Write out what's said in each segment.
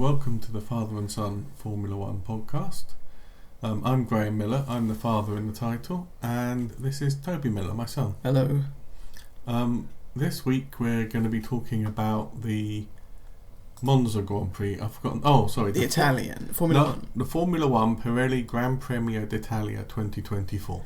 welcome to the Father and Son Formula One podcast. I'm Graham Miller, I'm the father in the title, and this is Toby Miller, my son. Hello. This week we're going to be talking about the Monza Grand Prix. I've forgotten. Oh, sorry. The Italian Formula One. The Formula One Pirelli Gran Premio d'Italia 2024.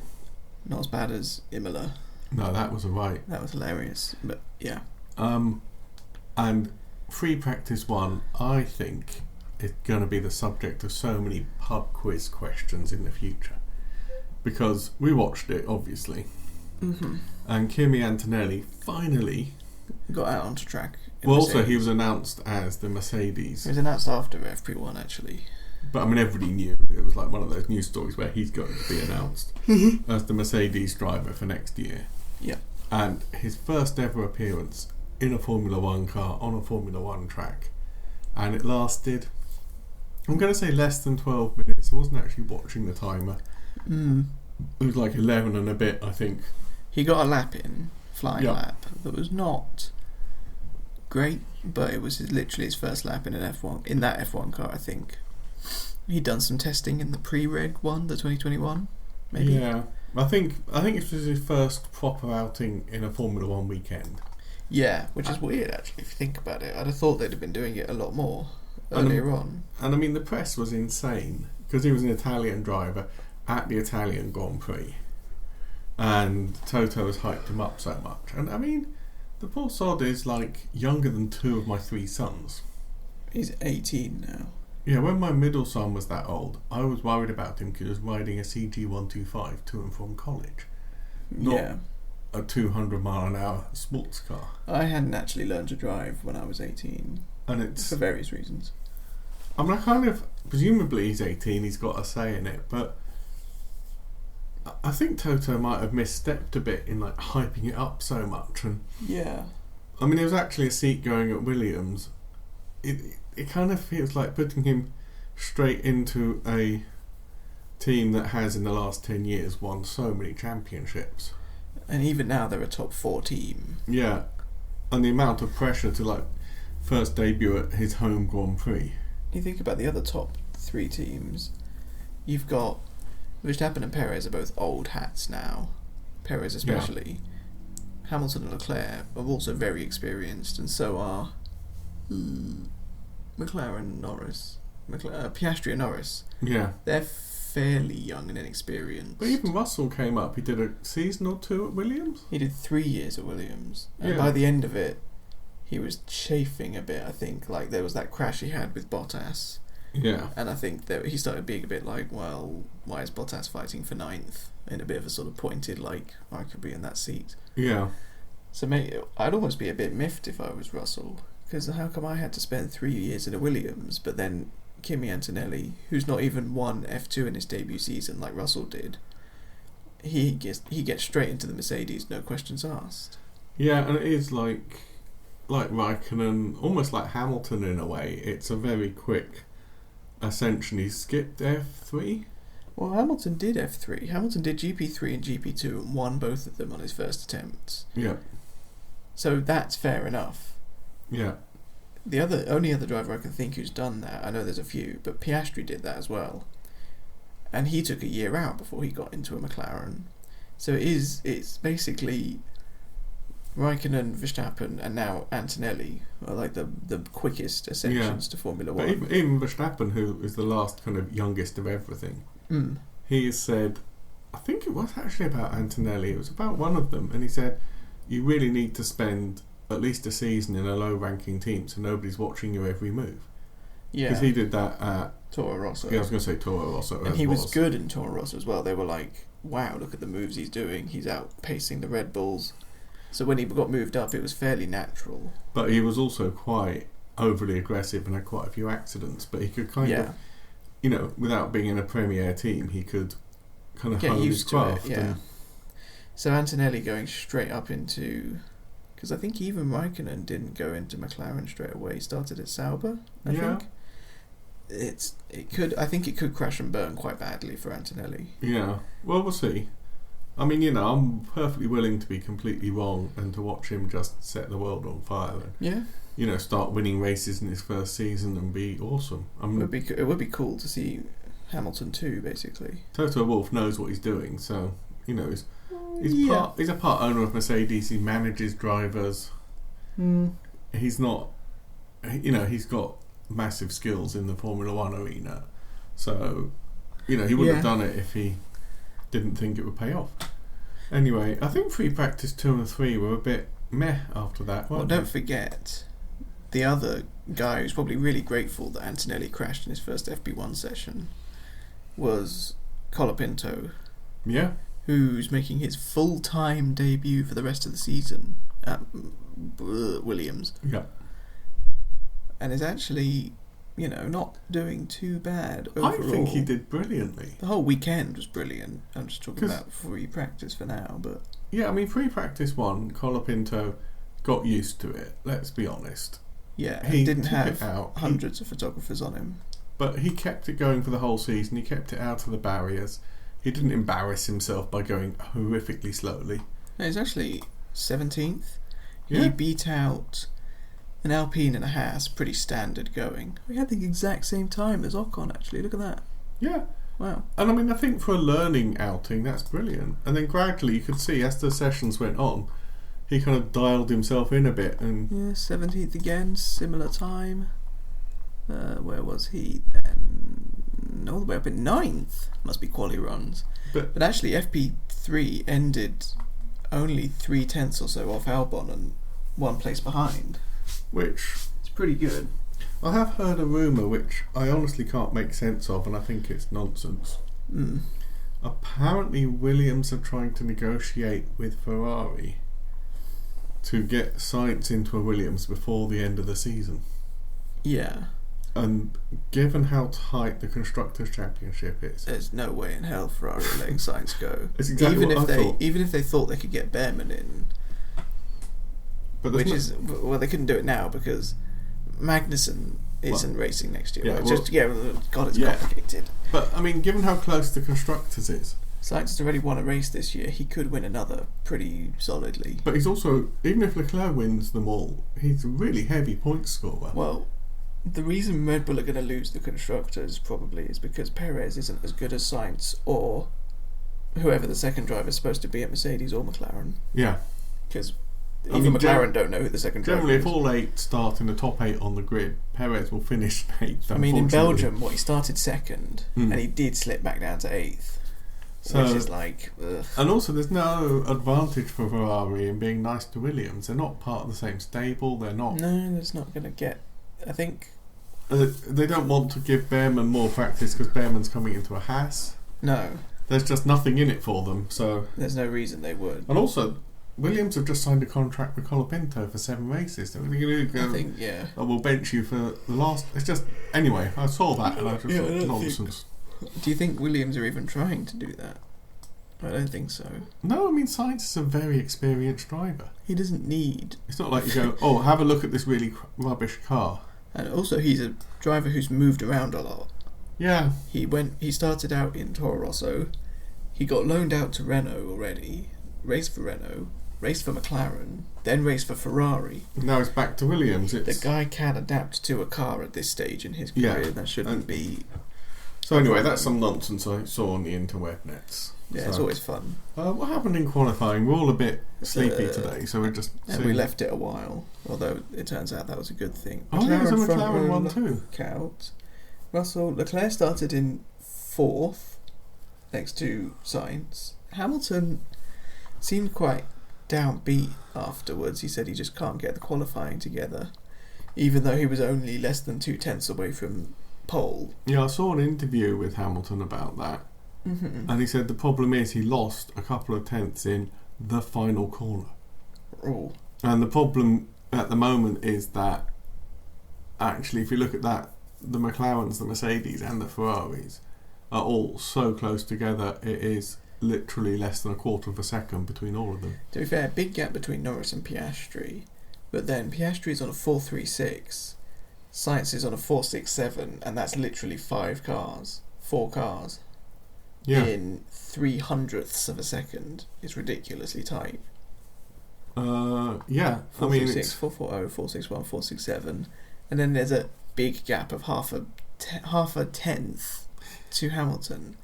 Not as bad as Imola. No, that was alright. That was hilarious, but yeah. And free practice one, I think, is going to be the subject of so many pub quiz questions in the future. Because we watched it, obviously. Mm-hmm. And Kimi Antonelli finally got out onto track. Well, also he was announced as the Mercedes. He was announced after FP1, actually. But I mean, everybody knew. It was like one of those news stories where he's going to be announced as the Mercedes driver for next year. Yeah. And his first ever appearance in a Formula One car on a Formula One track. And it lasted, I'm going to say less than 12 minutes. I wasn't actually watching the timer. It was like 11 and a bit, I think. He got a lap in, flying lap, that was not great, but it was literally his first lap in an F1, in that F1 car, I think. He'd done some testing in the pre-reg one, the 2021, maybe. Yeah, I think it was his first proper outing in a Formula One weekend. Yeah, which is weird actually if you think about it. I'd have thought they'd have been doing it a lot more earlier on. And I mean, the press was insane because he was an Italian driver at the Italian Grand Prix, and Toto has hyped him up so much. And I mean, the poor sod is like younger than two of my three sons. He's 18 now. Yeah, when my middle son was that old, I was worried about him because he was riding a CG125 to and from college. Not a 200 mile an hour sports car. I hadn't actually learned to drive when I was 18. And it's for various reasons. I mean, I kind of, presumably he's 18, he's got a say in it, but I think Toto might have misstepped a bit in like hyping it up so much. And yeah, I mean, there was actually a seat going at Williams. It kind of feels like putting him straight into a team that has in the last 10 years won so many championships. And even now they're a top 4 team. Yeah, and the amount of pressure to like first debut at his home Grand Prix. You think about the other top 3 teams. You've got Verstappen and Perez are both old hats now. Perez especially. Yeah. Hamilton and Leclerc are also very experienced, and so are McLaren, Norris, Piastri and Norris. Yeah, they're fairly young and inexperienced. But even Russell came up. He did a season or 2 at Williams. He did 3 years at Williams, and by the end of it, he was chafing a bit. I think like there was that crash he had with Bottas. Yeah, and I think that he started being a bit like, well, why is Bottas fighting for 9th? In a bit of a sort of pointed, like, I could be in that seat. Yeah. So I'd almost be a bit miffed if I was Russell, because how come I had to spend 3 years in a Williams, but then Kimi Antonelli, who's not even won F2 in his debut season like Russell did, he gets straight into the Mercedes, no questions asked. Yeah, and it is like Raikkonen, almost like Hamilton in a way. It's a very quick ascension. He skipped F3. Well, Hamilton did F3. Hamilton did GP3 and GP2 and won both of them on his first attempts. Yeah. So that's fair enough. Yeah. The only other driver I can think who's done that, I know there's a few, but Piastri did that as well. And he took a year out before he got into a McLaren. So it's basically Raikkonen, Verstappen, and now Antonelli are like the quickest ascensions to Formula One. But even Verstappen, who is the last kind of youngest of everything, he has said, I think it was actually about Antonelli, it was about one of them, and he said, you really need to spend at least a season in a low-ranking team so nobody's watching your every move. Yeah. Because he did that at Toro Rosso. Yeah, I was going to say Toro Rosso. And he was good in Toro Rosso as well. They were like, wow, look at the moves he's doing. He's outpacing the Red Bulls. So when he got moved up, it was fairly natural. But he was also quite overly aggressive and had quite a few accidents. But he could kind of, without being in a Premier team, he could kind of hone his craft. So Antonelli going straight up into... Because I think even Raikkonen didn't go into McLaren straight away. He started at Sauber, I think. I think it could crash and burn quite badly for Antonelli. Yeah. Well, we'll see. I mean, I'm perfectly willing to be completely wrong and to watch him just set the world on fire and, start winning races in his first season and be awesome. It would be cool to see Hamilton too, basically. Toto Wolff knows what he's doing, so, he's a part owner of Mercedes. He manages drivers. He's not, he's got massive skills in the Formula One arena. So, he wouldn't have done it if he didn't think it would pay off. Anyway, I think free practice 2 and 3 were a bit meh after that. Well, don't forget, the other guy who's probably really grateful that Antonelli crashed in his first FP1 session was Colapinto. Yeah. Who's making his full-time debut for the rest of the season at Williams. Yeah. And is actually, not doing too bad overall. I think he did brilliantly. The whole weekend was brilliant. I'm just talking about free practice for now, but... Yeah, I mean, free practice 1, Colapinto got used to it, let's be honest. Yeah, he didn't have hundreds of photographers on him. But he kept it going for the whole season. He kept it out of the barriers. He didn't embarrass himself by going horrifically slowly. No, he's actually 17th. Yeah. He beat out an Alpine and a Haas, pretty standard going. We had the exact same time as Ocon, actually. Look at that. Yeah. Wow. And I mean, I think for a learning outing, that's brilliant. And then gradually you could see, as the sessions went on, he kind of dialed himself in a bit. And 17th again, similar time. Where was he then? All the way up in 9th. Must be quali runs. But actually, FP3 ended only 0.3 or so off Albon and 1 place behind. Which... It's pretty good. I have heard a rumour which I honestly can't make sense of, and I think it's nonsense. Apparently Williams are trying to negotiate with Ferrari to get Sainz into a Williams before the end of the season. Yeah. And given how tight the Constructors' Championship is... There's no way in hell Ferrari are letting Sainz go. It's exactly Even if they thought they could get Behrman in... But they couldn't do it now because Magnussen isn't racing next year. Yeah, it's complicated. But, I mean, given how close the Constructors is... Sainz has already won a race this year. He could win another pretty solidly. But he's also... Even if Leclerc wins them all, he's a really heavy point scorer. Well... The reason Red Bull are going to lose the Constructors probably is because Perez isn't as good as Sainz or whoever the second driver is supposed to be at Mercedes or McLaren. Yeah. Because even McLaren don't know who the second driver is. Generally, if all 8 start in the top 8 on the grid, Perez will finish 8th. I mean, in Belgium, he started second and he did slip back down to 8th. Which is like... Ugh. And also, there's no advantage for Ferrari in being nice to Williams. They're not part of the same stable. They're not... No, it's not going to get... I think... they don't want to give Behrman more practice because Behrman's coming into a Haas. No. There's just nothing in it for them, so... There's no reason they would. And also, Williams have just signed a contract with Colapinto for 7 races. They're going to go, I think, yeah. We'll bench you for the last... It's just... Anyway, I saw that and I just thought, nonsense. Do you think Williams are even trying to do that? I don't think so. No, I mean, Sainz is a very experienced driver. He doesn't need... It's not like you go, oh, have a look at this really rubbish car. And also, he's a driver who's moved around a lot. Yeah. He started out in Toro Rosso. He got loaned out to Renault already. Raced for Renault. Raced for McLaren. Then raced for Ferrari. Now it's back to Williams. The guy can adapt to a car at this stage in his career. Yeah. That shouldn't be... So anyway, that's some nonsense I saw on the interweb nets. Yeah, it's always fun. What happened in qualifying? We're all a bit sleepy today, so we're just... And we left it a while, although it turns out that was a good thing. Oh, yeah, there's a McLaren one too. Leclerc started in 4th, next to Sainz. Hamilton seemed quite downbeat afterwards. He said he just can't get the qualifying together, even though he was only less than 0.2 away from pole. Yeah, I saw an interview with Hamilton about that. Mm-hmm. And he said the problem is he lost a couple of tenths in the final corner. Oh. And the problem at the moment is that actually, if you look at that, the McLarens, the Mercedes and the Ferraris are all so close together, it is literally less than a quarter of a second between all of them. To be fair, big gap between Norris and Piastri, but then Piastri's on a 4.36, Sainz is on a 4.67, and that's literally 4 cars. in 300ths of a second is ridiculously tight. Yeah. 436, 440, 461, 467, and then there's a big gap of half a tenth to Hamilton,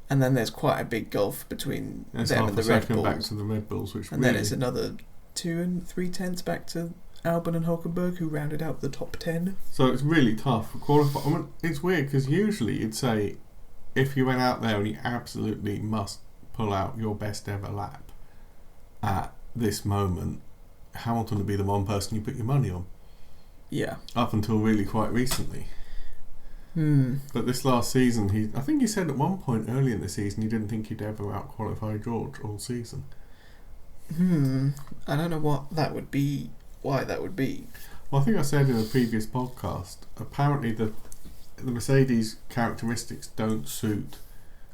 and then there's quite a big gulf between them and the Red Bulls. Back to the Red Bulls, then it's another 2 and 3 tenths back to Albon and Hulkenberg, who rounded out the top 10. So it's really tough for qualifying. I mean, it's weird because usually you'd say if you went out there and you absolutely must pull out your best ever lap at this moment, Hamilton would be the one person you put your money on. Yeah. Up until really quite recently. But this last season, I think he said at one point early in the season he didn't think he'd ever out-qualify George all season. I don't know what that would be, why that would be. Well, I think I said in a previous podcast, apparently the Mercedes characteristics don't suit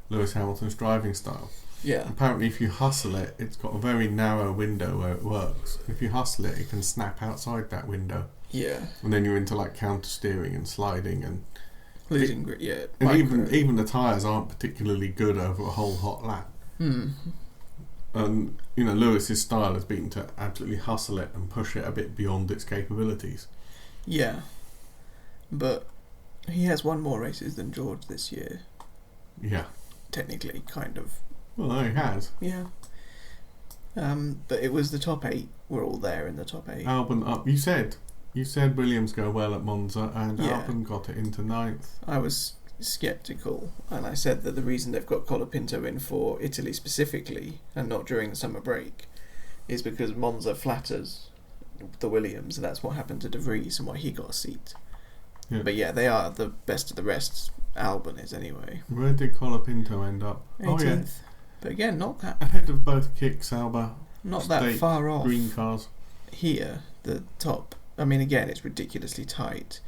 Lewis Hamilton's driving style. Yeah. Apparently if you hustle it, it's got a very narrow window where it works. If you hustle it, it can snap outside that window. Yeah. And then you're into like counter steering and sliding and losing grip. Yeah. And even the tyres aren't particularly good over a whole hot lap. And Lewis's style has been to absolutely hustle it and push it a bit beyond its capabilities. Yeah. But he has won more races than George this year. Yeah. Technically, kind of. Well, he has. Yeah. But it was the top 8. We're all there in the top 8. Albon up. You said Williams go well at Monza, and Albon got it into 9th. I was sceptical, and I said that the reason they've got Colapinto in for Italy specifically, and not during the summer break, is because Monza flatters the Williams, and that's what happened to De Vries and why he got a seat. Yeah. But yeah, they are the best of the rest. Albon is anyway. Where did Colapinto end up? 18th. Oh, yeah. But again, not that ahead of both Kick, Sauber. Not that far off. Green cars. Here, the top. I mean, again, it's ridiculously tight.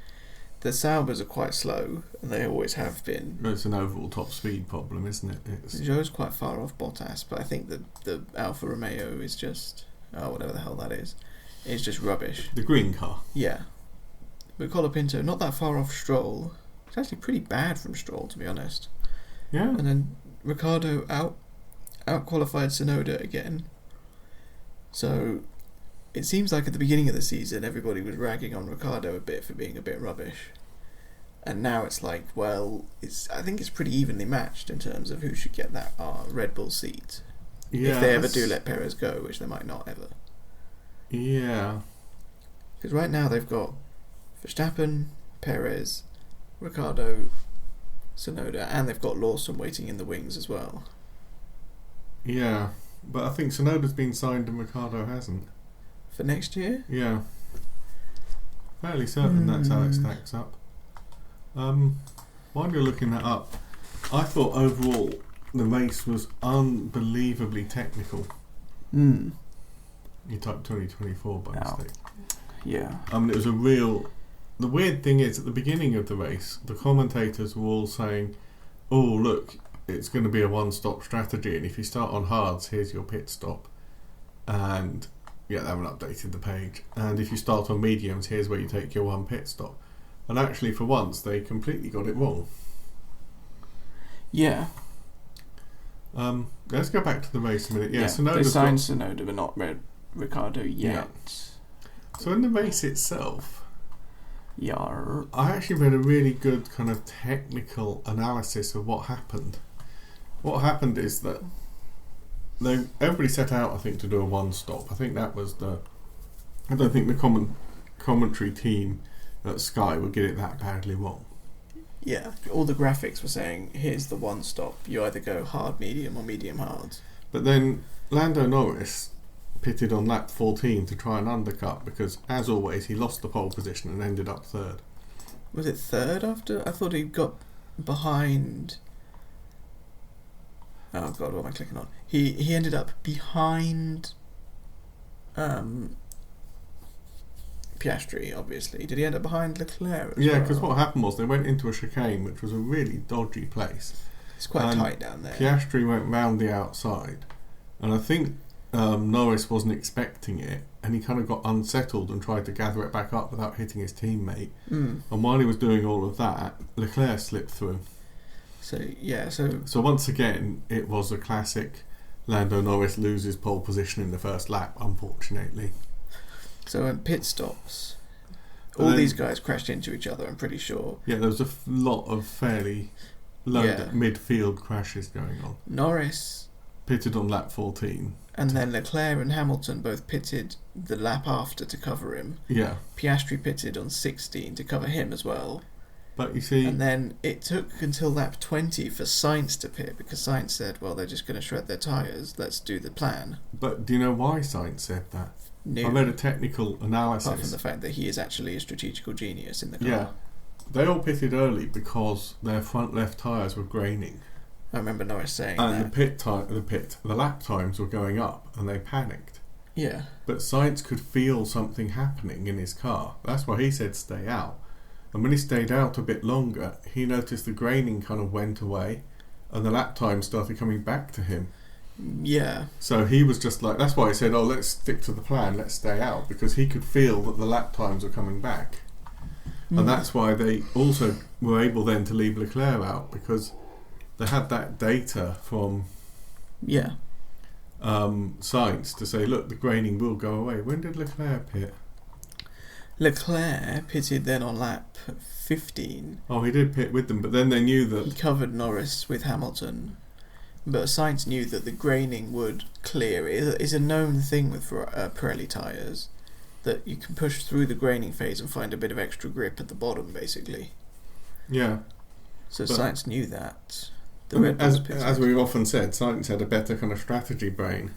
The Saubers are quite slow, and they always have been. It's an overall top speed problem, isn't it? Joe's quite far off Bottas, but I think the Alfa Romeo is just whatever the hell that is. It's just rubbish. The green car. Yeah, but Colapinto not that far off Stroll. It's actually pretty bad from Stroll, to be honest. Yeah. And then Ricciardo out-qualified Tsunoda again. So it seems like at the beginning of the season everybody was ragging on Ricciardo a bit for being a bit rubbish. And now it's like, well, I think it's pretty evenly matched in terms of who should get that Red Bull seat. Yeah, if they ever do let Perez go, which they might not ever. Yeah. Because right now they've got Verstappen, Perez, Ricciardo, Tsunoda, and they've got Lawson waiting in the wings as well. Yeah, but I think Tsunoda's been signed and Ricciardo hasn't. For next year? Yeah. Fairly certain that's how it stacks up. While you're looking that up, I thought overall the race was unbelievably technical. You typed 2024 by mistake. Yeah. I mean, it was a real... The weird thing is, at the beginning of the race, the commentators were all saying, oh, look, it's going to be a one-stop strategy, and if you start on hards, here's your pit stop. And, yeah, they haven't updated the page. And if you start on mediums, here's where you take your one pit stop. And actually, for once, they completely got it wrong. Yeah. Let's go back to the race a minute. Yeah, they signed Tsunoda, but not Ricciardo yet. Yeah. So in the race itself... Yeah. I actually read a really good kind of technical analysis of what happened. What happened is that everybody set out, I think, to do a one-stop. I think that was I don't think the commentary team at Sky would get it that badly wrong. Yeah, all the graphics were saying, here's the one-stop. You either go hard, medium, or medium hard. But then Lando Norris pitted on lap 14 to try and undercut because, as always, he lost the pole position and ended up third. Was it third after? I thought he got behind... Oh god, what am I clicking on? He ended up behind Piastri, obviously. Did he end up behind Leclerc? Yeah, because what happened was they went into a chicane, which was a really dodgy place. It's quite tight down there. Piastri went round the outside, and I think Norris wasn't expecting it, and he kind of got unsettled and tried to gather it back up without hitting his teammate. And while he was doing all of that, Leclerc slipped through him. So once again, it was a classic. Lando Norris loses pole position in the first lap, unfortunately. So in pit stops, all these guys crashed into each other, I'm pretty sure. Yeah, there was a lot of fairly low midfield crashes going on. Norris pitted on lap 14. And then Leclerc and Hamilton both pitted the lap after to cover him. Yeah. Piastri pitted on 16 to cover him as well. But you see... And then it took until lap 20 for Sainz to pit, because Sainz said, well, they're just going to shred their tyres, let's do the plan. But do you know why Sainz said that? No. I read a technical analysis. Apart from the fact that he is actually a strategical genius in the car. Yeah. They all pitted early because their front left tyres were graining. I remember Norris saying and that. The lap times were going up, and they panicked. Yeah. But Sainz could feel something happening in his car. That's why he said stay out. And when he stayed out a bit longer, he noticed the graining kind of went away, and the lap time started coming back to him. Yeah. So he was just like, that's why he said, let's stick to the plan, let's stay out, because he could feel that the lap times were coming back. And that's why they also were able then to leave Leclerc out, because they had that data from Sainz to say, look, the graining will go away. When did Leclerc pit? Leclerc pitted then on lap 15. Oh, he did pit with them, but then they knew that... He covered Norris with Hamilton. But Sainz knew that the graining would clear. It is a known thing with Pirelli tyres, that you can push through the graining phase and find a bit of extra grip at the bottom, basically. Yeah. So Sainz knew that. As we've often said, Sainz had a better kind of strategy brain.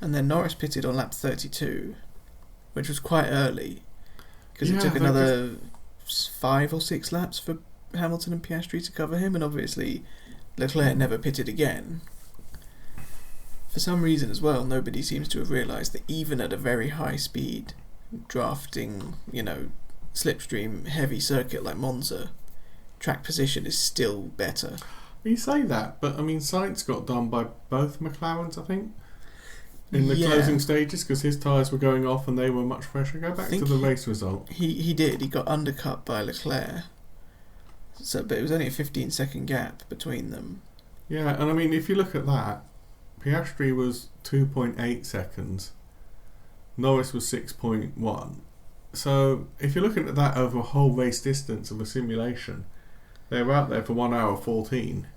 And then Norris pitted on lap 32, which was quite early, because it took another 5 or 6 laps for Hamilton and Piastri to cover him, and obviously Leclerc never pitted again. For some reason as well, nobody seems to have realised that even at a very high speed, drafting, slipstream heavy circuit like Monza, track position is still better. You say that, but I mean, Sainz got done by both McLarens, I think, in the closing stages, because his tyres were going off and they were much fresher. Go back to the race result. He did. He got undercut by Leclerc. But it was only a 15-second gap between them. Yeah, and I mean, if you look at that, Piastri was 2.8 seconds. Norris was 6.1. So if you're looking at that over a whole race distance of a simulation, they were out there for 1 hour 14.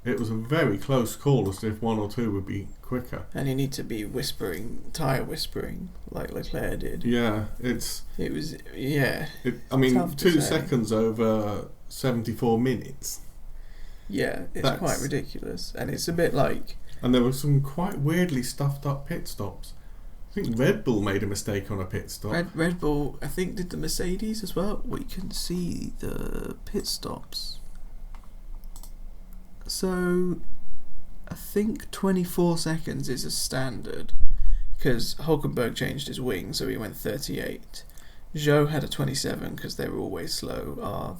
It was a very close call as to if one or two would be quicker. And you need to be tyre whispering, like Leclerc did. Yeah, I mean, 2 seconds over 74 minutes. Yeah, that's quite ridiculous. And it's a bit like... And there were some quite weirdly stuffed up pit stops. I think Red Bull made a mistake on a pit stop. Red Bull, I think, did the Mercedes as well. We can see the pit stops. So, I think 24 seconds is a standard, because Hulkenberg changed his wing, so he went 38. Zhou had a 27 because they were always slow.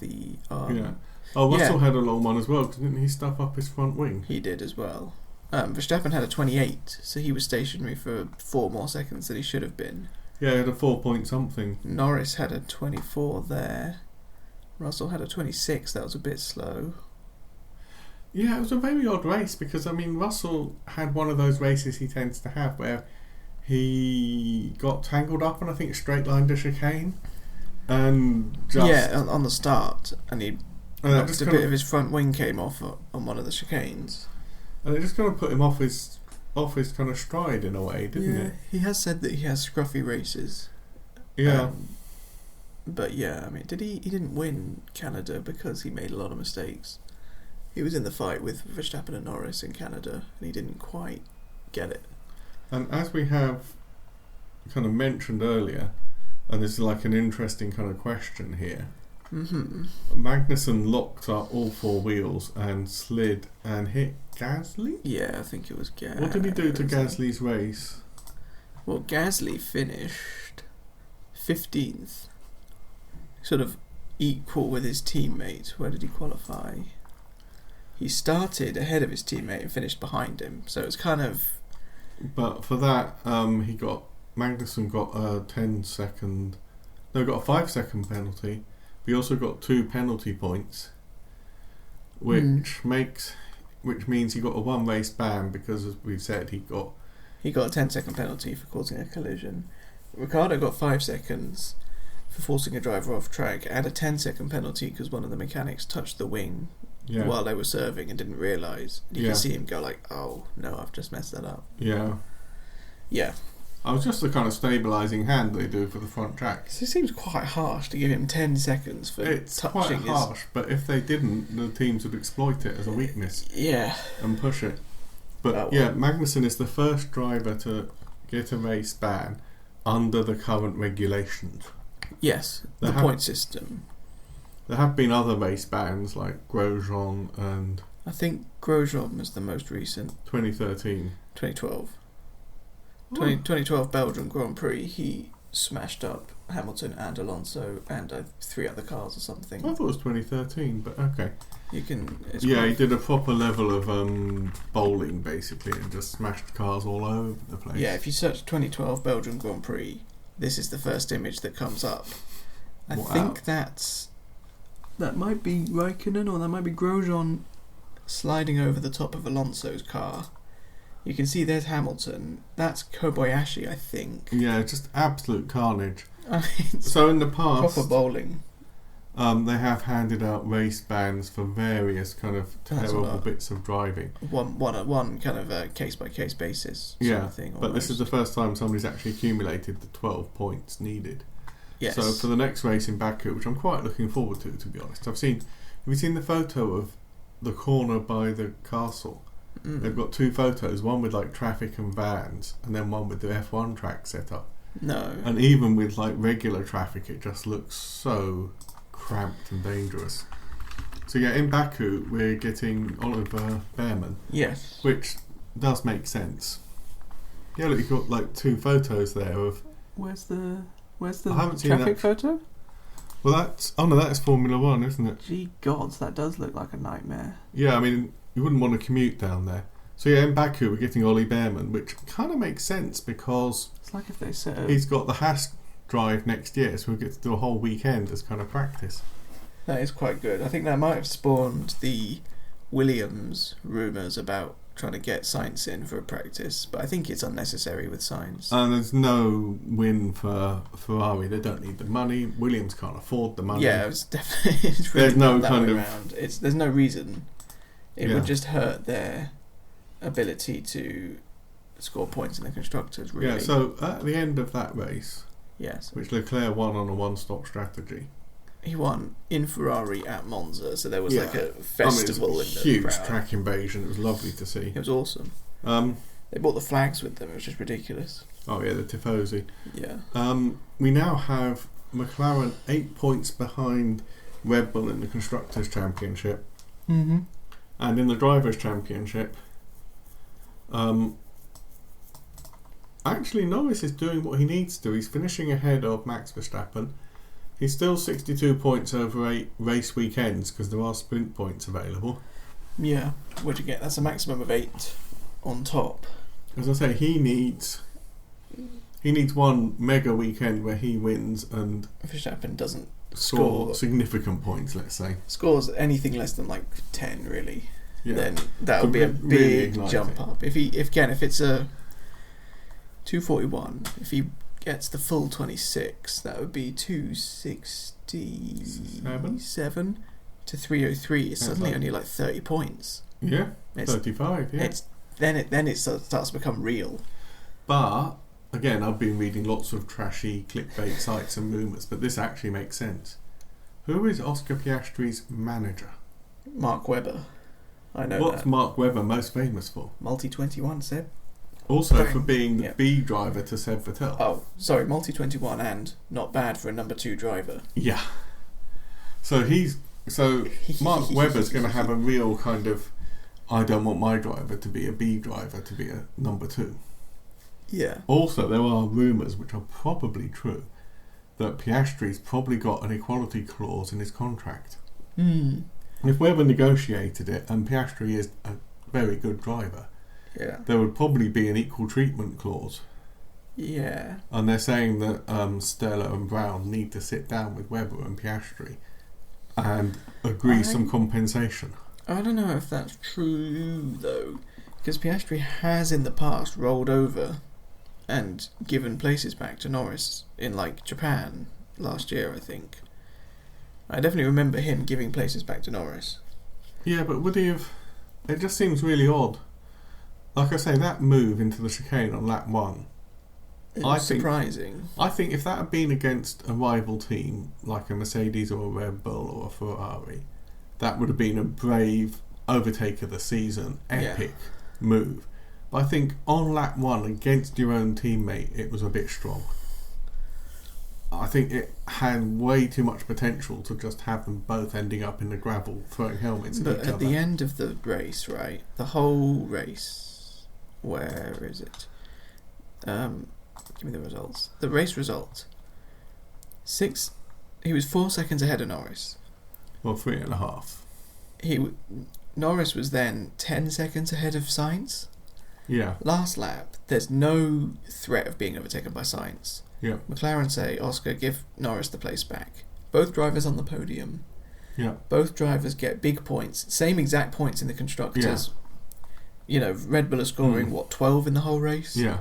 Russell had a long one as well. Didn't he stuff up his front wing? He did as well. Verstappen had a 28, so he was stationary for 4 more seconds than he should have been. Yeah, he had a 4 point something. Norris had a 24 there. Russell had a 26. That was a bit slow. Yeah, it was a very odd race, because I mean, Russell had one of those races he tends to have where he got tangled up on, I think, a straight line to chicane, and just on the start, and he knocked a bit of his front wing came off on one of the chicanes, and it just kind of put him off his kind of stride in a way, didn't it? He has said that he has scruffy races. Yeah. But yeah, I mean, he didn't win Canada because he made a lot of mistakes. He was in the fight with Verstappen and Norris in Canada, and he didn't quite get it. And as we have kind of mentioned earlier, and this is like an interesting kind of question here, Magnussen locked up all 4 wheels and slid and hit Gasly? Yeah, I think it was Gasly. What did he do to Gasly's race? Well, Gasly finished 15th, sort of equal with his teammate. Where did he qualify? He started ahead of his teammate and finished behind him, so it's kind of... But for that, Magnussen got a 5-second penalty. He also got 2 penalty points, which means he got a 1 race ban because, as we've said, he got a 10-second penalty for causing a collision. Ricciardo got 5 seconds for forcing a driver off track, and a 10-second penalty because one of the mechanics touched the wing while they were serving and didn't realise. You can see him go like, "Oh no, I've just messed that up." Yeah. I was just the kind of stabilising hand they do for the front track. So it seems quite harsh to give him 10 seconds for it's touching. It's quite harsh, but if they didn't, the teams would exploit it as a weakness. Yeah. And push it. But Magnussen is the first driver to get a race ban under the current regulations. Yes, the point system. There have been other race bans like Grosjean and... I think Grosjean was the most recent. 2013. 2012. 2012 Belgian Grand Prix, he smashed up Hamilton and Alonso and 3 other cars or something. I thought it was 2013, but okay. You can. He did a proper level of bowling basically and just smashed cars all over the place. Yeah, if you search 2012 Belgian Grand Prix, this is the first image that comes up. I think that might be Raikkonen or that might be Grosjean sliding over the top of Alonso's car. You can see there's Hamilton. That's Kobayashi, I think. Yeah, just absolute carnage. So in the past, proper bowling. They have handed out race bans for various kind of terrible bits of driving. One kind of a case by case basis. Yeah, of thing, but this is the first time somebody's actually accumulated the 12 points needed. Yes. So for the next race in Baku, which I'm quite looking forward to be honest. Have you seen the photo of the corner by the castle? They've got 2 photos, one with like traffic and vans, and then one with the F1 track set up. No. And even with like regular traffic, it just looks so cramped and dangerous. So yeah, in Baku we're getting Oliver Behrman. Yes. Which does make sense. Yeah, look, you've got like 2 photos there of... Where's the I haven't seen traffic that photo? Well, that's Formula 1, isn't it? Gee gods, that does look like a nightmare. Yeah, I mean, you wouldn't want to commute down there. So yeah, in Baku we're getting Ollie Behrman, which kind of makes sense because it's like if they said he's got the Haas drive next year, so we'll get to do a whole weekend as kind of practice. That is quite good. I think that might have spawned the Williams rumours about trying to get Sainz in for a practice, but I think it's unnecessary with Sainz. And there's no win for Ferrari. They don't need the money. Williams can't afford the money. Yeah, it's definitely. It's really there's no that kind way of. Around. There's no reason. It would just hurt their ability to score points in the constructors. Really. Yeah. So at the end of that race, yes, which Leclerc won on a one-stop strategy. He won in Ferrari at Monza, so there was like a festival in the huge crowd. Track invasion. It was lovely to see. It was awesome. They brought the flags with them. It was just ridiculous. Oh yeah, the Tifosi. Yeah. We now have McLaren 8 points behind Red Bull in the Constructors' Championship. Mm-hmm. And in the Drivers' Championship, actually Norris is doing what he needs to. He's finishing ahead of Max Verstappen. He's still 62 points over 8 race weekends because there are sprint points available. Yeah, what'd you get? That's a maximum of 8 on top. As I say, he needs one mega weekend where he wins and Verstappen doesn't score significant points, let's say. Scores anything less than like 10 really. Yeah. Then that would be a big jump up. If it's a 241, if he gets the full 26, that would be 267 to 303. It's suddenly only like 30 points. Yeah, 35. Yeah. Then it starts to become real. But again, I've been reading lots of trashy clickbait sites and rumours, but this actually makes sense. Who is Oscar Piastri's manager? Mark Webber. I know. What's Mark Webber most famous for? Multi-21, Seb. Also for being the B driver to Seb Vettel. Oh, sorry, Multi-21 and not bad for a number 2 driver. Yeah. So Mark Webber's going to have a real kind of, I don't want my driver to be a B driver, to be a number 2. Yeah. Also, there are rumours, which are probably true, that Piastri's probably got an equality clause in his contract. If Webber negotiated it, and Piastri is a very good driver, there would probably be an equal treatment clause. Yeah. And they're saying that Stella and Brown need to sit down with Webber and Piastri and agree some compensation. I don't know if that's true though, because Piastri has in the past rolled over and given places back to Norris in like Japan last year, I think. I definitely remember him giving places back to Norris. Yeah, but would he have... It just seems really odd. Like I say, that move into the chicane on lap 1... It was surprising. I think if that had been against a rival team, like a Mercedes or a Red Bull or a Ferrari, that would have been a brave overtake of the season, epic move. But I think on lap 1 against your own teammate, it was a bit strong. I think it had way too much potential to just have them both ending up in the gravel throwing helmets at each other. But at the end of the race, right? The whole race, where is it? Give me the results. The race result. He was 4 seconds ahead of Norris. Well, 3.5. Norris was then 10 seconds ahead of Sainz. Yeah. Last lap, there's no threat of being overtaken by Sainz. Yeah. McLaren say, Oscar, give Norris the place back. Both drivers on the podium. Yeah. Both drivers get big points. Same exact points in the constructors. Yeah. Red Bull are scoring, 12 in the whole race? Yeah.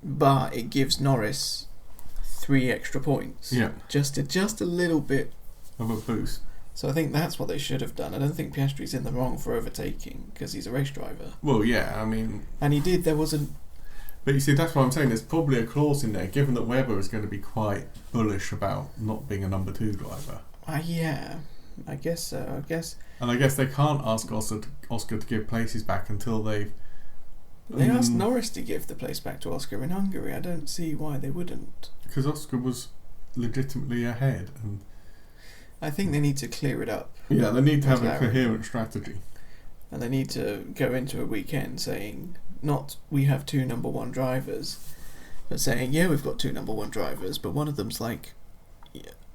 But it gives Norris 3 extra points. Yeah. Just a little bit of a boost. So I think that's what they should have done. I don't think Piastri's in the wrong for overtaking because he's a race driver. Well, yeah, I mean... And he did, there wasn't... But you see, that's what I'm saying. There's probably a clause in there, given that Webber is going to be quite bullish about not being a number 2 driver. Yeah, I guess so. And I guess they can't ask Oscar to give places back until they've... They asked Norris to give the place back to Oscar in Hungary. I don't see why they wouldn't. Because Oscar was legitimately ahead. And I think they need to clear it up. Yeah, they need to have a coherent strategy. And they need to go into a weekend saying, not we have 2 number 1 drivers, but saying, yeah, we've got 2 number 1 drivers, but one of them's like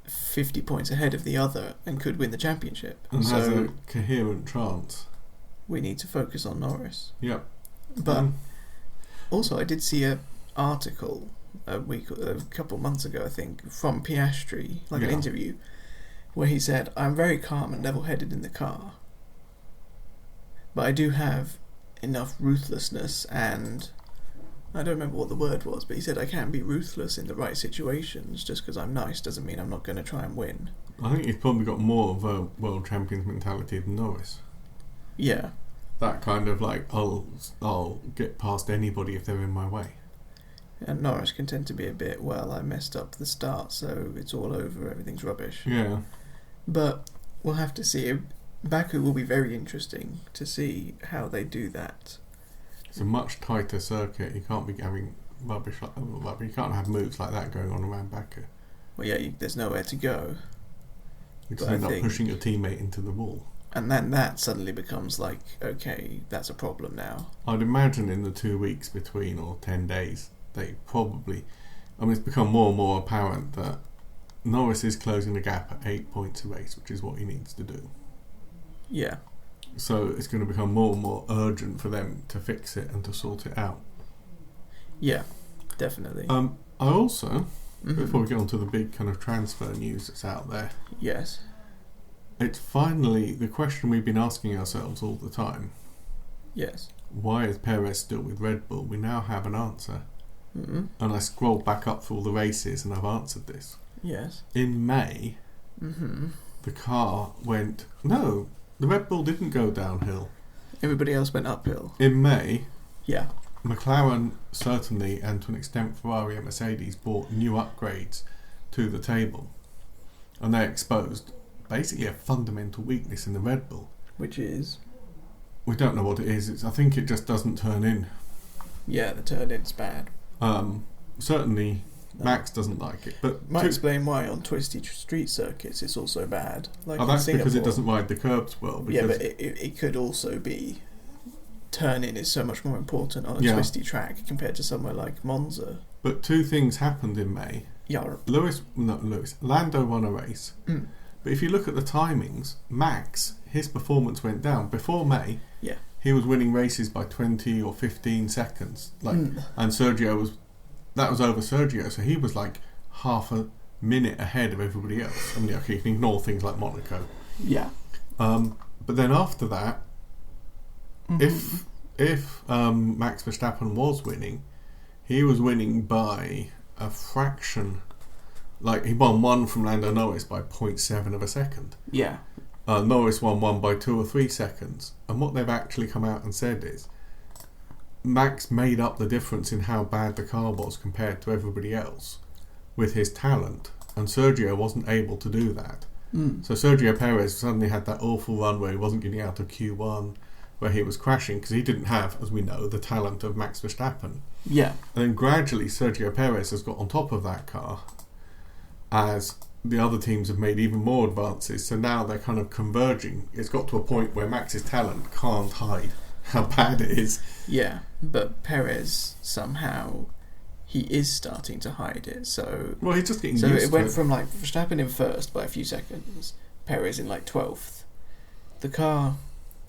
50 points ahead of the other and could win the championship. And so has a coherent chance. We need to focus on Norris. Yep. But also I did see an article a couple months ago, I think, from Piastri, an interview, where he said, I'm very calm and level-headed in the car, but I do have enough ruthlessness and... I don't remember what the word was, but he said I can be ruthless in the right situations. Just because I'm nice doesn't mean I'm not going to try and win. I think he's probably got more of a world champion's mentality than Norris. Yeah. That kind of like, I'll get past anybody if they're in my way. And Norris can tend to be a bit, I messed up the start, so it's all over, everything's rubbish. Yeah. But we'll have to see. Baku will be very interesting to see how they do that. It's a much tighter circuit. You can't be having rubbish like that. You can't have moves like that going on around Baku. Well, yeah, there's nowhere to go. You just end up pushing your teammate into the wall. And then that suddenly becomes like, okay, that's a problem now. I'd imagine in the 2 weeks between, or 10 days, they probably... it's become more and more apparent that Norris is closing the gap at 8 points a race, which is what he needs to do. Yeah. So it's going to become more and more urgent for them to fix it and to sort it out. Yeah, definitely. I also, before we get on to the big kind of transfer news that's out there... Yes. It's finally the question we've been asking ourselves all the time. Yes. Why is Perez still with Red Bull? We now have an answer. Mm-hmm. And I scrolled back up through all the races and I've answered this. Yes. In May, the car went... No, the Red Bull didn't go downhill. Everybody else went uphill. In May, yeah, McLaren certainly, and to an extent Ferrari and Mercedes, brought new upgrades to the table. And they exposed... basically a fundamental weakness in the Red Bull. Which is? We don't know what it is. I think it just doesn't turn in. Yeah, the turn in's bad. Certainly Max doesn't like it. But might explain why on twisty street circuits it's also bad. Like that's because it doesn't ride the curbs well. Yeah, but it could also be turn in is so much more important on a twisty track compared to somewhere like Monza. But 2 things happened in May. Yeah. Lando won a race. But if you look at the timings, Max, his performance went down. Before May, he was winning races by 20 or 15 seconds. And Sergio that was over Sergio, so he was like half a minute ahead of everybody else. You can ignore things like Monaco. Yeah. But then after that, if Max Verstappen was winning, he was winning by a fraction. Like, he won one from Lando Norris by 0.7 of a second. Yeah. Norris won one by 2 or 3 seconds. And what they've actually come out and said is Max made up the difference in how bad the car was compared to everybody else with his talent. And Sergio wasn't able to do that. So Sergio Perez suddenly had that awful run where he wasn't getting out of Q1, where he was crashing because he didn't have, as we know, the talent of Max Verstappen. Yeah. And then gradually Sergio Perez has got on top of that car as the other teams have made even more advances. So now they're kind of converging. It's got to a point where Max's talent can't hide how bad it is. Yeah, but Perez somehow, he is starting to hide it. So well, he's just getting so used to it. So it went from like Verstappen in first by a few seconds, Perez in like 12th. The car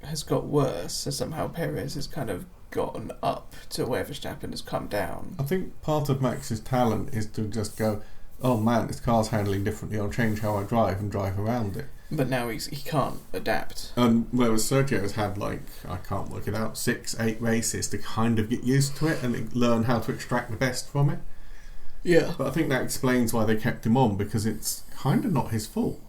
has got worse, so somehow Perez has kind of gotten up to where Verstappen has come down. I think part of Max's talent is to just go, oh man, this car's handling differently, I'll change how I drive and drive around it. But now he can't adapt. Whereas Sergio's had, like, I can't work it out, 6-8 races to kind of get used to it and learn how to extract the best from it. Yeah. But I think that explains why they kept him on, because it's kind of not his fault.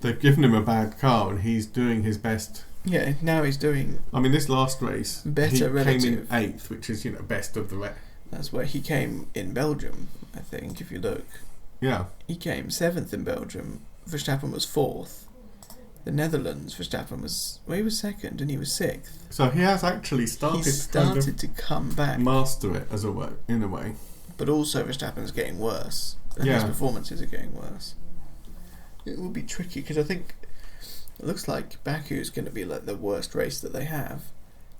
They've given him a bad car and he's doing his best. Yeah, now he's doing... I mean, this last race, better he relative. came in 8th, which is, best of the rest. That's where he came in Belgium, I think, if you look. Yeah. He came 7th in Belgium. Verstappen was 4th. The Netherlands, Verstappen was... Well, he was 2nd and he was 6th. So he has actually started to come back. Master it, in a way. But also Verstappen's getting worse. And his performances are getting worse. It will be tricky, because I think... It looks like Baku is going to be like the worst race that they have.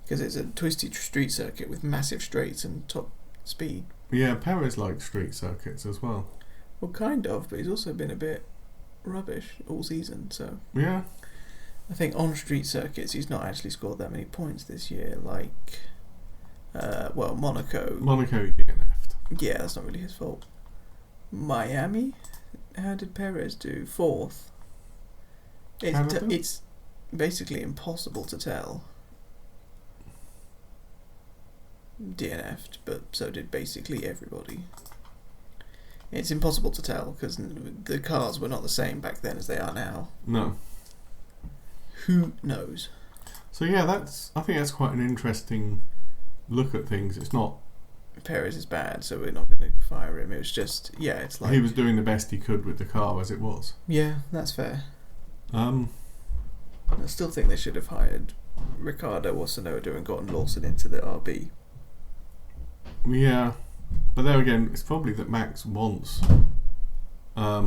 Because it's a twisty street circuit with massive straights and top speed. Yeah, Perez likes street circuits as well. Well, kind of, but he's also been a bit rubbish all season, so... Yeah. I think on street circuits he's not actually scored that many points this year, like... Monaco. Monaco he DNF'd. Yeah, that's not really his fault. Miami? How did Perez do? 4th. It's basically impossible to tell. DNF'd, but so did basically everybody. It's impossible to tell because the cars were not the same back then as they are now. No. Who knows? So yeah, I think that's quite an interesting look at things. It's not... Perez is bad, so we're not going to fire him. It was just, it's like... He was doing the best he could with the car as it was. Yeah, that's fair. I still think they should have hired Ricciardo or Tsunoda and gotten Lawson into the RB. Yeah, but there again, it's probably that Max wants a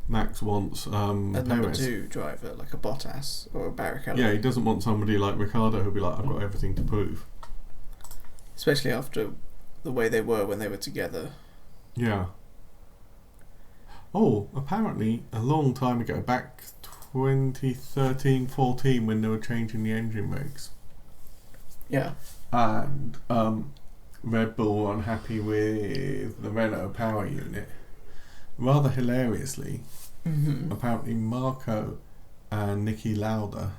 number Perez. 2 driver, like a Bottas or a Barrichello. Yeah, he doesn't want somebody like Ricciardo who'll be like, I've got everything to prove. Especially after the way they were when they were together. Yeah. Oh, apparently a long time ago, back 2013-14, when they were changing the engine regs. Yeah. And Red Bull were unhappy with the Renault power unit. Rather hilariously, apparently Marco and Niki Lauda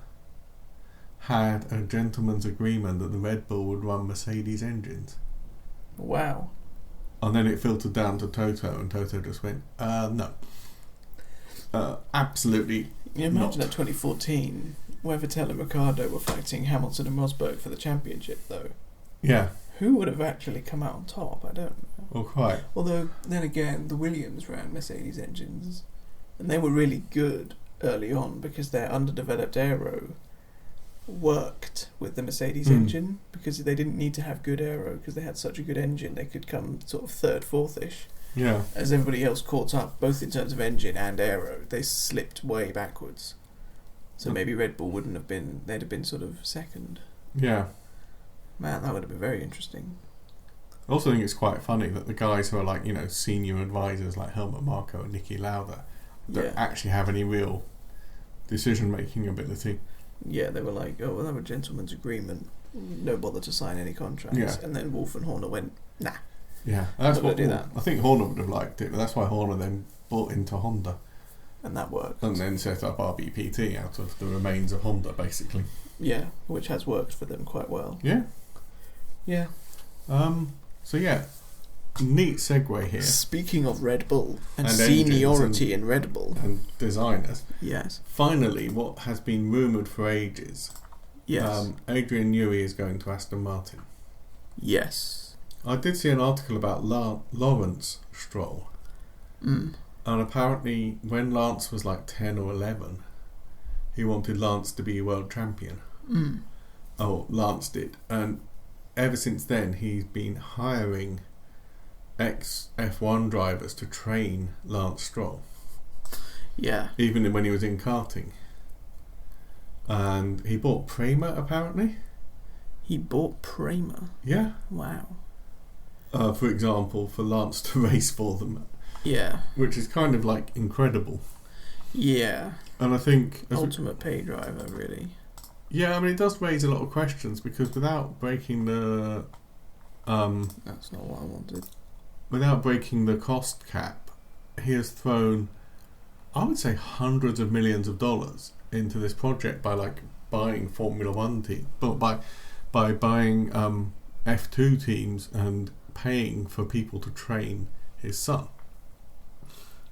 had a gentleman's agreement that the Red Bull would run Mercedes engines. Wow. And then it filtered down to Toto, and Toto just went, no. Absolutely you imagine not. that 2014, where Vettel and Ricciardo were fighting Hamilton and Rosberg for the championship, though. Yeah. Who would have actually come out on top? I don't know. Well, quite. Although, then again, the Williams ran Mercedes engines, and they were really good early on because their underdeveloped aero worked with the Mercedes engine, because they didn't need to have good aero because they had such a good engine. They could come sort of 3rd, 4th-ish. Yeah. As everybody else caught up, both in terms of engine and aero, they slipped way backwards. So maybe Red Bull wouldn't have been... They'd have been sort of 2nd. Yeah. Man, that would have been very interesting. I also think it's quite funny that the guys who are like, senior advisors like Helmut Marko and Niki Lauda don't actually have any real decision-making ability. Yeah, they were like, oh, we'll have a gentleman's agreement. No bother to sign any contracts. Yeah. And then Wolf and Horner went, nah. Yeah, that's what do that. I think Horner would have liked it, but that's why Horner then bought into Honda. and that worked. And then set up RBPT out of the remains of Honda, basically. Yeah, which has worked for them quite well. Yeah. Yeah. So yeah, neat segue here. Speaking of Red Bull and engines seniority in Red Bull. And designers. Yes. Finally, what has been rumoured for ages. Yes. Adrian Newey is going to Aston Martin. Yes. I did see an article about Lawrence Stroll. Mm. And apparently when Lance was like 10 or 11, he wanted Lance to be world champion. Mm. Oh, Lance did. And ever since then, he's been hiring ex-F1 drivers to train Lance Stroll. Yeah. Even when he was in karting. And he bought Prema, apparently. He bought Prema? Yeah. Wow. For example, for Lance to race for them. Yeah. Which is kind of like incredible. Yeah. And I think... Ultimate pay driver, really. Yeah, I mean, it does raise a lot of questions because without breaking the... That's not what I wanted. Without breaking the cost cap, he has thrown, I would say, hundreds of millions of dollars into this project by like buying Formula One teams, but by buying F2 teams and paying for people to train his son.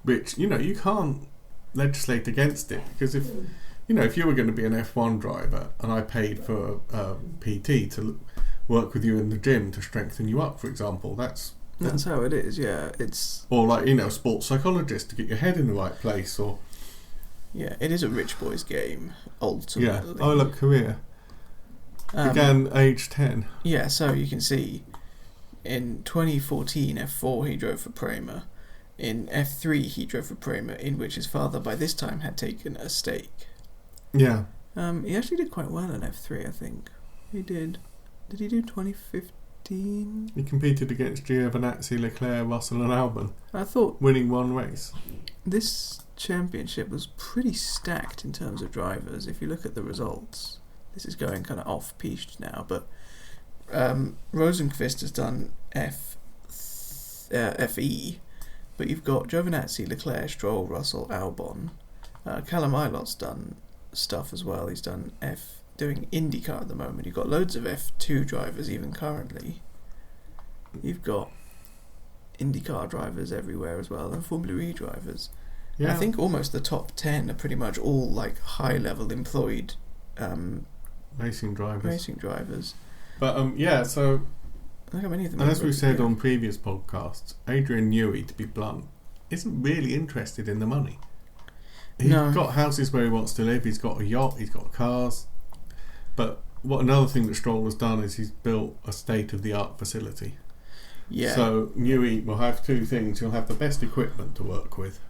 Which, you know, you can't legislate against it because if you were going to be an F1 driver and I paid for a PT to work with you in the gym to strengthen you up, for example, that's how it is. Yeah, it's or like a sports psychologist to get your head in the right place, or yeah, it is a rich boy's game ultimately. Yeah. Oh, look, career began age 10. Yeah, so you can see in 2014 F4 he drove for Prema. In F3 he drove for Prema, in which his father by this time had taken a stake. Yeah. He actually did quite well in F3, I think. He did. Did he do 2015? He competed against Giovinazzi, Leclerc, Russell and Albon. I thought winning one race. This championship was pretty stacked in terms of drivers. If you look at the results, this is going kind of off-piste now, but Rosenqvist has done FE, but you've got Giovinazzi, Leclerc, Stroll, Russell, Albon. Callum Ilot's done stuff as well. He's done doing IndyCar at the moment. You've got loads of F2 drivers even currently. You've got IndyCar drivers everywhere as well, and Formula E drivers. Yeah. I think almost the top 10 are pretty much all like high-level employed racing drivers. But yeah, so look how many of them. And as we said on previous podcasts, Adrian Newey, to be blunt, isn't really interested in the money. He's got houses where he wants to live. He's got a yacht. He's got cars. But another thing that Stroll has done is he's built a state-of-the-art facility. Yeah. So Newey will have two things. He'll have the best equipment to work with.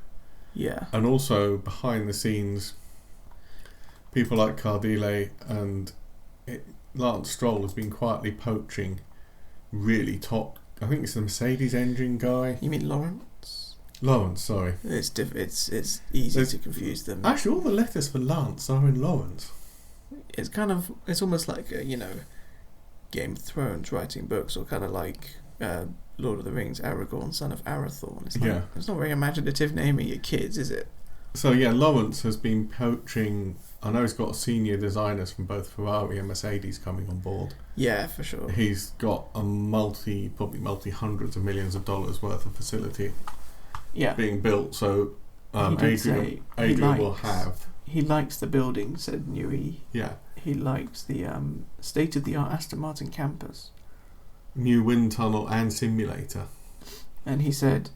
Yeah. And also behind the scenes, people like Cardile and Lance Stroll has been quietly poaching really top. I think it's the Mercedes engine guy. You mean Lawrence? Lawrence, sorry. It's easy to confuse them. Actually, all the letters for Lance are in Lawrence. It's almost like Game of Thrones writing books, or kind of like Lord of the Rings, Aragorn, son of Arathorn. It's it's not very imaginative naming your kids, is it? So yeah, Lawrence has been poaching. I know he's got senior designers from both Ferrari and Mercedes coming on board. Yeah, for sure. He's got a probably hundreds of millions of dollars worth of facility being built. So Adrian will have. He likes the building, said Newey. Yeah. He likes the state-of-the-art Aston Martin campus. New wind tunnel and simulator. And he said,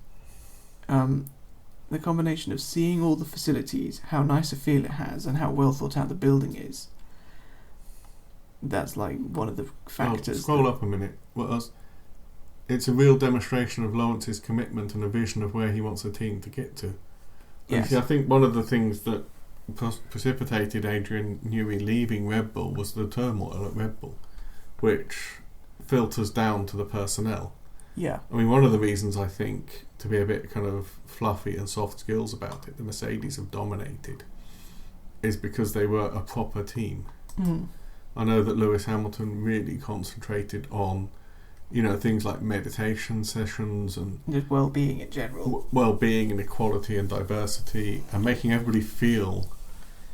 the combination of seeing all the facilities, how nice a feel it has, and how well thought out the building is, that's like one of the factors. Scroll up a minute. What else? It's a real demonstration of Lawrence's commitment and a vision of where he wants the team to get to. Yes. I think one of the things that precipitated Adrian Newey leaving Red Bull was the turmoil at Red Bull, which filters down to the personnel. Yeah. I mean, one of the reasons I think, to be a bit kind of fluffy and soft skills about it, the Mercedes have dominated, is because they were a proper team. Mm. I know that Lewis Hamilton really concentrated on things like meditation sessions and just well-being in general. Well-being and equality and diversity, and making everybody feel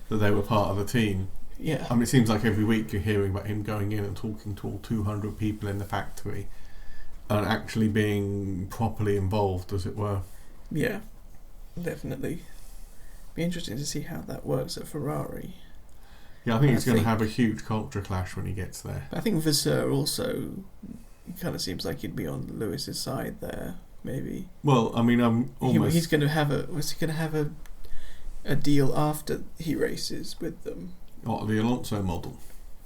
that they were part of the team. Yeah. I mean, it seems like every week you're hearing about him going in and talking to all 200 people in the factory and actually being properly involved, as it were. Yeah, definitely. Be interesting to see how that works at Ferrari. Yeah, I think he's going to have a huge culture clash when he gets there. I think Vasseur also kind of seems like he'd be on Lewis's side there, maybe. Well, I mean, I'm almost... He's going to have a deal after he races with them. What, the Alonso model?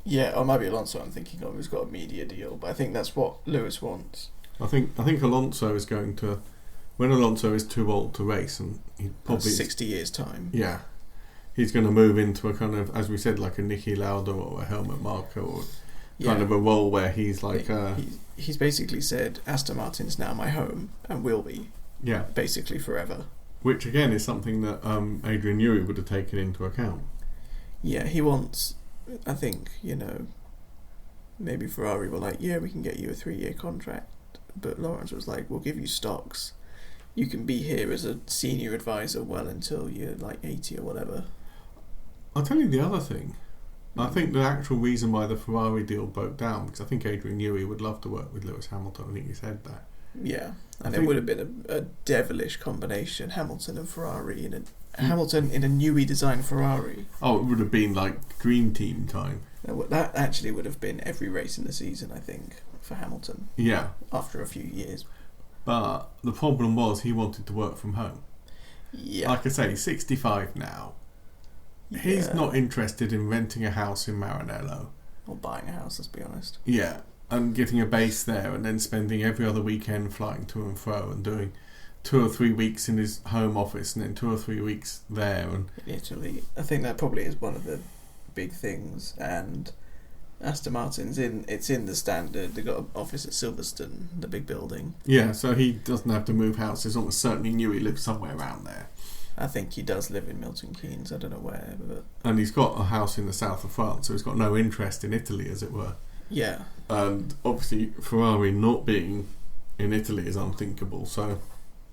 Yeah, or maybe Alonso I'm thinking of. He's got a media deal, but I think that's what Lewis wants. I think Alonso is going to... When Alonso is too old to race, and he probably... 60 years' time. Yeah. He's going to move into a kind of, as we said, like a Niki Lauda or a Helmut Marko, or kind of a role where he's like... He's basically said, Aston Martin's now my home, and will be. Yeah. Basically forever. Which, again, is something that Adrian Newey would have taken into account. Yeah, he wants, I think, maybe Ferrari were like, yeah, we can get you a 3-year contract. But Lawrence was like, we'll give you stocks. You can be here as a senior advisor well until you're like 80 or whatever. I'll tell you the other thing. I think the actual reason why the Ferrari deal broke down, because I think Adrian Newey would love to work with Lewis Hamilton. I think he said that. Yeah, and it would have been a devilish combination, Hamilton and Ferrari, Hamilton in a Newey designed Ferrari. Oh, it would have been like Dream Team time. That actually would have been every race in the season, I think, for Hamilton. Yeah. After a few years. But the problem was he wanted to work from home. Yeah. Like I say, he's 65 now. Yeah. He's not interested in renting a house in Maranello. Or buying a house, let's be honest. Yeah. And getting a base there and then spending every other weekend flying to and fro and doing 2 or 3 weeks in his home office and then 2 or 3 weeks there. And in Italy. I think that probably is one of the big things. And Aston Martin's in the Standard. They've got an office at Silverstone, the big building. Yeah, so he doesn't have to move houses. Almost certainly knew he lived somewhere around there. I think he does live in Milton Keynes. I don't know where. But... And he's got a house in the south of France, so he's got no interest in Italy, as it were. Yeah. And obviously Ferrari not being in Italy is unthinkable, so...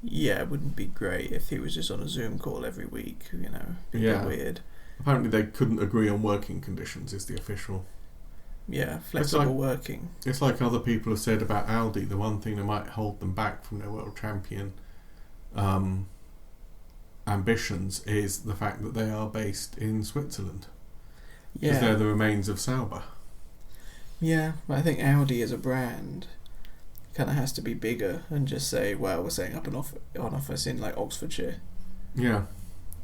Yeah, it wouldn't be great if he was just on a Zoom call every week, It'd be a bit weird. Apparently they couldn't agree on working conditions, is the official... Yeah, flexible working. It's like other people have said about Audi, the one thing that might hold them back from their world champion ambitions is the fact that they are based in Switzerland. Yeah. Because they're the remains of Sauber. Yeah, but I think Audi as a brand kind of has to be bigger and just say, well, we're setting up an office in like Oxfordshire. Yeah.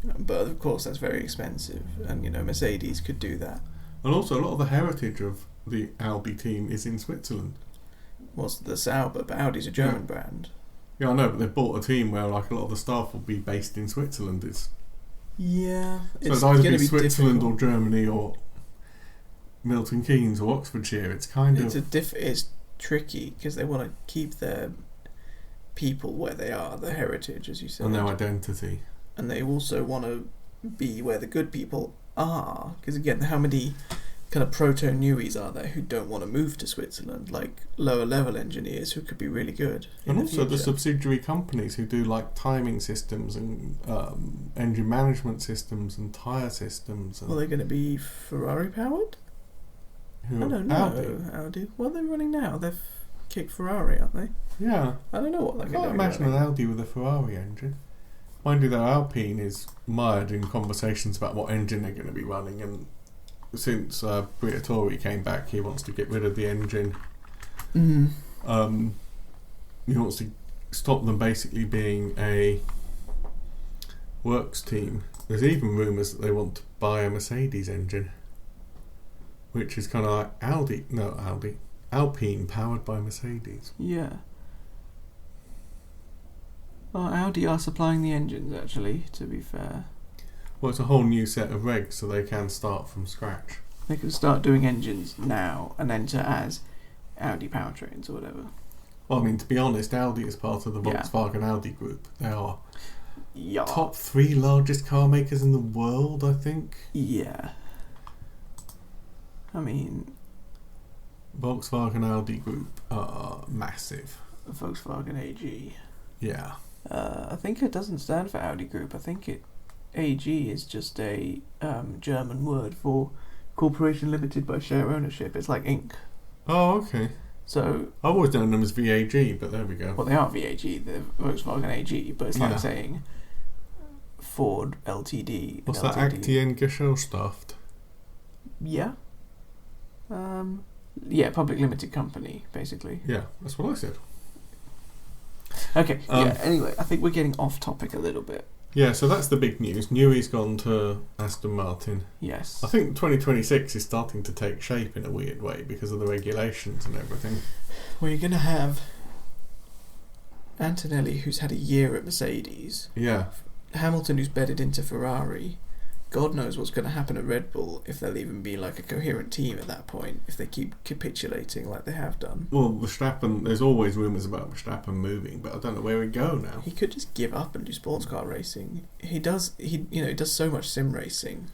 But of course that's very expensive, and Mercedes could do that. And also a lot of the heritage of the Audi team is in Switzerland. What's the Sauber? But Audi's a German brand. Yeah, I know, but they've bought a team where like a lot of the staff will be based in Switzerland. Yeah, so it's either be Switzerland difficult. Or Germany or Milton Keynes or Oxfordshire. It's kind of it's tricky because they want to keep their people where they are, their heritage, as you said, and their identity, and they also want to be where the good people are. Because again, how many kind of proto-newies are there who don't want to move to Switzerland, like lower level engineers who could be really good, and also the subsidiary companies who do like timing systems and engine management systems and tyre systems. And well, they're going to be Ferrari powered. I don't know. Audi. What are they running now? They've kicked Ferrari, aren't they? Yeah. I don't know what they're going to be. I can't imagine an Audi with a Ferrari engine. Mind you, though, Alpine is mired in conversations about what engine they're going to be running, and since Briatore came back, he wants to get rid of the engine. Mm-hmm. He wants to stop them basically being a works team. There's even rumours that they want to buy a Mercedes engine, which is kind of like Alpine powered by Mercedes. Yeah. Well, Audi are supplying the engines, actually, to be fair. Well, it's a whole new set of regs, so they can start from scratch. They can start doing engines now and enter as Audi powertrains or whatever. Well, I mean, to be honest, Audi is part of the Volkswagen Audi group. They are top 3 largest car makers in the world, I think. Yeah. I mean, Volkswagen Audi Group are massive. Volkswagen AG. Yeah. I think it doesn't stand for Audi Group. I think AG is just a German word for Corporation Limited by Share Ownership. It's like Inc. Oh, okay. So I've always known them as VAG, but there we go. Well, they are VAG, the Volkswagen AG, but it's like saying Ford Ltd. What's that? Aktien Gesellschaft? Yeah. Yeah, public limited company, basically. Yeah, that's what I said. Okay, anyway, I think we're getting off topic a little bit. Yeah, so that's the big news. Newey's gone to Aston Martin. Yes. I think 2026 is starting to take shape in a weird way because of the regulations and everything. Well, you're going to have Antonelli, who's had a year at Mercedes. Yeah. Hamilton, who's bedded into Ferrari. God knows what's going to happen at Red Bull, if they'll even be like a coherent team at that point, if they keep capitulating like they have done. Well, Verstappen, there's always rumours about Verstappen moving, but I don't know where he'd go now. He could just give up and do sports car racing. He does so much sim racing.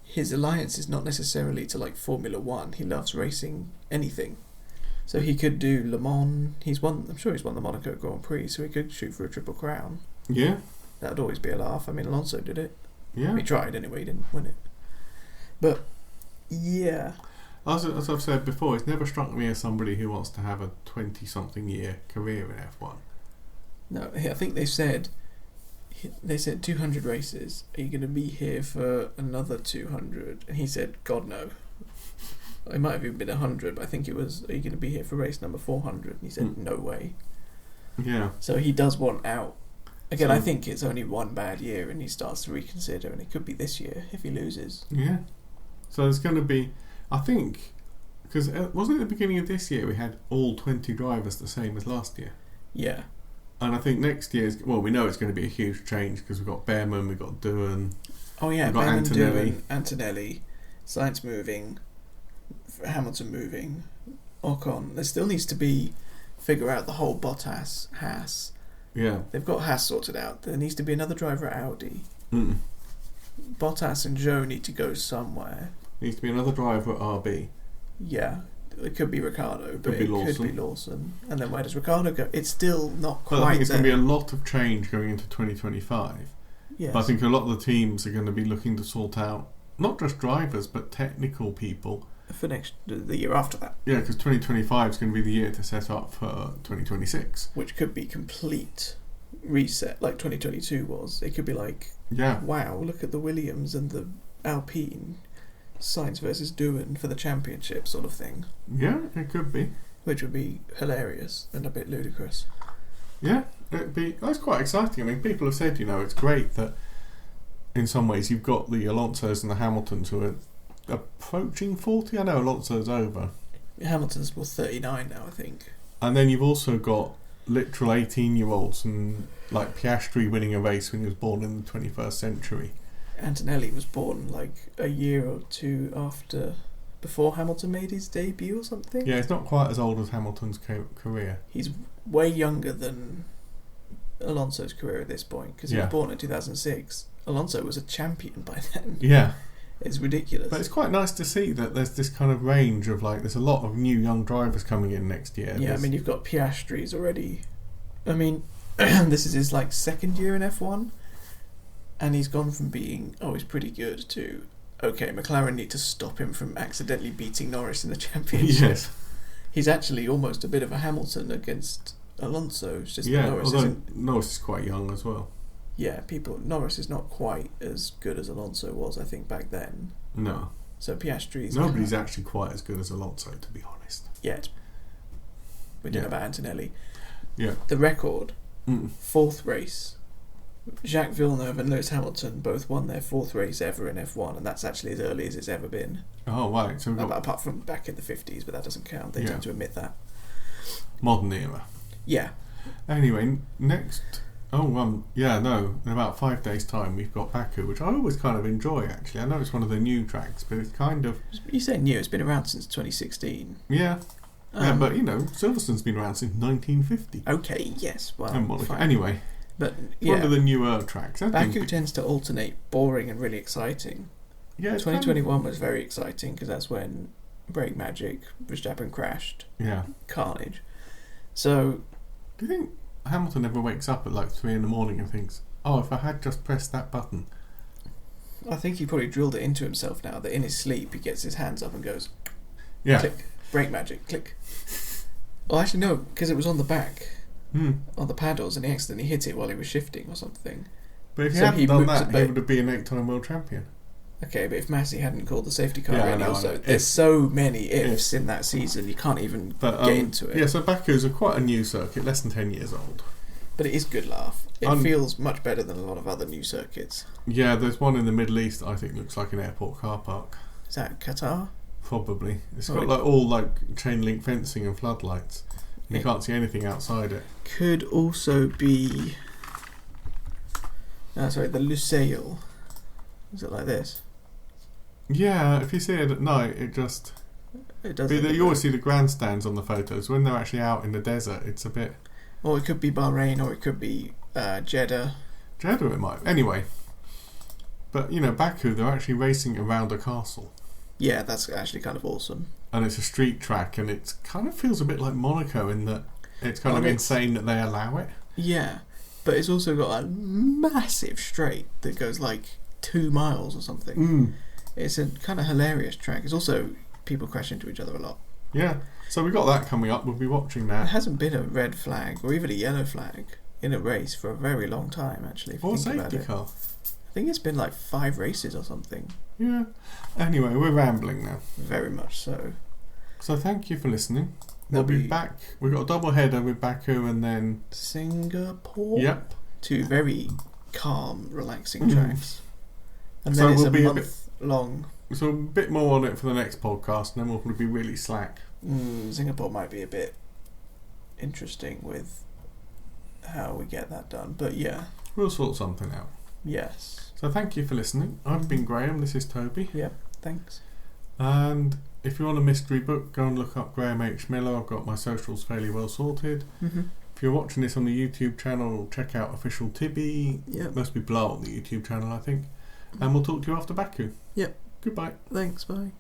His alliance is not necessarily to like Formula One. He loves racing anything. So he could do Le Mans. I'm sure he's won the Monaco Grand Prix, so he could shoot for a Triple Crown. Yeah. That would always be a laugh. I mean, Alonso did it. Yeah. He tried anyway, he didn't win it. But, yeah. As I've said before, it's never struck me as somebody who wants to have a 20-something year career in F1. No, I think they said 200 races. Are you going to be here for another 200? And he said, God, no. It might have even been 100, but I think it was, are you going to be here for race number 400? And he said, no way. Yeah. So he does want out. Again, I think it's only one bad year and he starts to reconsider, and it could be this year if he loses. Yeah. So there's going to be, I think, because wasn't it at the beginning of this year we had all 20 drivers the same as last year? Yeah. And I think next year's, well, we know it's going to be a huge change because we've got Behrman, we've got Doohan. Oh yeah, we've got Behrman, Antonelli. Doohan, Antonelli, Sainz moving, Hamilton moving, Ocon. There still needs to figure out the whole Bottas, Haas. Yeah. They've got Haas sorted out. There needs to be another driver at Audi. Mm. Bottas and Zhou need to go somewhere. Needs to be another driver at RB. Yeah. It could be Ricciardo, but Could be it Lawson. could be Lawson. And then where does Ricciardo go? It's still not quite But I think it's there. going to be a lot of change going into 2025. Yes. But I think a lot of the teams are going to be looking to sort out not just drivers but technical people for the year after that. Yeah, because 2025 is going to be the year to set up for 2026. Which could be complete reset, like 2022 was. It could be like, wow, look at the Williams and the Alpine, Sainz versus Doohan for the championship sort of thing. Yeah, it could be. Which would be hilarious and a bit ludicrous. Yeah, that's quite exciting. I mean, people have said, it's great that in some ways you've got the Alonsos and the Hamiltons who are approaching 40. I know Alonso's over. Hamilton's 39 now, I think. And then you've also got literal 18-year-olds and like Piastri winning a race when he was born in the 21st century. Antonelli was born like a year or two before Hamilton made his debut or something. Yeah, it's not quite as old as Hamilton's career. He's way younger than Alonso's career at this point because he was born in 2006. Alonso was a champion by then. Yeah. It's ridiculous. But it's quite nice to see that there's this kind of range of there's a lot of new young drivers coming in next year. Yeah, I mean, you've got Piastri's already. I mean, this is his second year in F1, and he's gone from being, he's pretty good, to, okay, McLaren need to stop him from accidentally beating Norris in the championship. Yes. He's actually almost a bit of a Hamilton against Alonso. It's just Norris is quite young as well. Yeah, Norris is not quite as good as Alonso was, I think, back then. No. So Piastri's... Nobody's actually quite as good as Alonso, to be honest. Yet. We don't know about Antonelli. Yeah. The record, fourth race. Jacques Villeneuve and Lewis Hamilton both won their fourth race ever in F1, and that's actually as early as it's ever been. Oh, right. So apart from back in the 50s, but that doesn't count. They tend to admit that. Modern era. Yeah. Anyway, next... in about 5 days' time we've got Baku, which I always kind of enjoy, actually. I know it's one of the new tracks, but it's kind of... You say new, it's been around since 2016. Yeah. But, Silverstone's been around since 1950. Okay, yes. Well, anyway. But, one of the newer tracks. Baku tends to alternate boring and really exciting. Yeah, 2021 was very exciting, because that's when brake magic, Verstappen crashed, Yeah. carnage. So, Do you think Hamilton ever wakes up at like 3 in the morning and thinks, oh, if I had just pressed that button? I think he probably drilled it into himself now that in his sleep he gets his hands up and goes, Yeah. click, brake magic, click. Well, actually no, because it was on the back, on the paddles, and he accidentally hit it while he was shifting or something. But if he So hadn't he done moves that, a he bit. would have been an 8-time world champion. Okay, but if Massey hadn't called the safety car Yeah, in, I know. also, If. there's so many ifs in that season, you can't even But, get into it. Yeah, so Baku's quite a new circuit, less than 10 years old. But it is good laugh. It feels much better than a lot of other new circuits. Yeah, there's one in the Middle East that I think looks like an airport car park. Is that Qatar? Probably. It's got like all like chain link fencing and floodlights. And you can't see anything outside it. Could also be... No, sorry, the Lusail. Is it like this? Yeah, if you see it at night, it just... It doesn't. You always see the grandstands on the photos. When they're actually out in the desert, it's a bit... Or it could be Bahrain, or it could be Jeddah. Jeddah it might. Anyway. But, you know, Baku, they're actually racing around a castle. Yeah, that's actually kind of awesome. And it's a street track, and it kind of feels a bit like Monaco in that it's kind of insane that they allow it. Yeah, but it's also got a massive straight that goes like 2 miles or something. It's a kind of hilarious track. It's also people crash into each other a lot. Yeah, so we got that coming up. We'll be watching There that. hasn't been a red flag or even a yellow flag in a race for a very long time, actually. If you Or think about safety it. car. I think it's been like 5 races or something. Yeah. Anyway, we're rambling now. Very much so. So thank you for listening. We'll be back. We've got a double header with Baku and then Singapore. Yep. 2 very calm, relaxing tracks. And So then it's we'll be a a month long. So a bit more on it for the next podcast, and then we'll probably be really slack. Singapore might be a bit interesting with how we get that done, but yeah. We'll sort something out. Yes. So thank you for listening. I've been Graham, this is Toby. Yep, thanks. And if you want a mystery book, go and look up Graham H. Miller. I've got my socials fairly well sorted. If you're watching this on the YouTube channel, check out Official Tibby. Yep. Must be Blow on the YouTube channel, I think. And we'll talk to you after Baku. Yep. Goodbye. Thanks, bye.